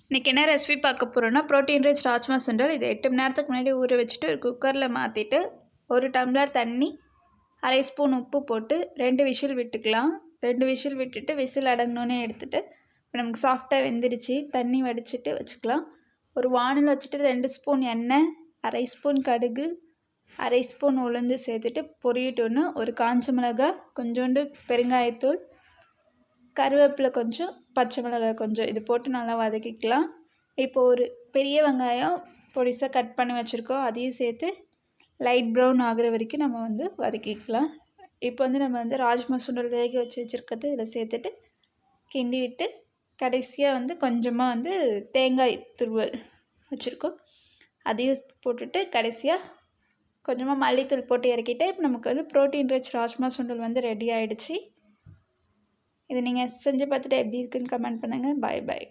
இன்றைக்கி என்ன ரெசிபி பார்க்க போகிறோன்னா ப்ரோட்டீன் ரிச் ராஜ்மா சுண்டல். இது 8 மணி நேரத்துக்கு முன்னாடி ஊற வச்சுட்டு ஒரு குக்கரில் மாற்றிட்டு 1 டம்ளர் தண்ணி, அரை ஸ்பூன் உப்பு போட்டு 2 விசில் விட்டுக்கலாம். 2 விசில் விட்டுட்டு விசில் அடங்கினோன்னே எடுத்துகிட்டு இப்போ நமக்கு சாஃப்டாக வெந்துடுச்சு. தண்ணி வடிச்சிட்டு வச்சுக்கலாம். ஒரு வானல் வச்சுட்டு 2 ஸ்பூன் எண்ணெய், அரை ஸ்பூன் கடுகு, அரை ஸ்பூன் உளுந்து சேர்த்துட்டு பொரியட்டோன்னு ஒரு காஞ்ச மிளகாய், கொஞ்சோண்டு பெருங்காயத்தூள், கருவேப்பிலை கொஞ்சம், பச்சை மிளகாய் கொஞ்சம் இது போட்டு நல்லா வதக்கிக்கலாம். இப்போ ஒரு பெரிய வெங்காயம் பொடிசாக கட் பண்ணி வச்சுருக்கோம், அதையும் சேர்த்து லைட் ப்ரௌன் ஆகிற வரைக்கும் நம்ம வதக்கிக்கலாம். இப்போ நம்ம ராஜ்மா சுண்டல் வேக வச்சுருக்கிறது இதில் சேர்த்துட்டு கிண்டி விட்டு கடைசியாக கொஞ்சமாக தேங்காய் துருவல் வச்சுருக்கோம், அதையும் போட்டுட்டு கடைசியாக கொஞ்சமாக மல்லித்தூள் போட்டு இறக்கிட்டு இப்போ நமக்கு ப்ரோட்டீன் ரிச் ராஜ்மா சுண்டல் ரெடி ஆகிடுச்சு. இதை நீங்கள் செஞ்சு பார்த்துட்டு எப்படி இருக்குன்னு கமெண்ட் பண்ணுங்கள். பாய் பாய்.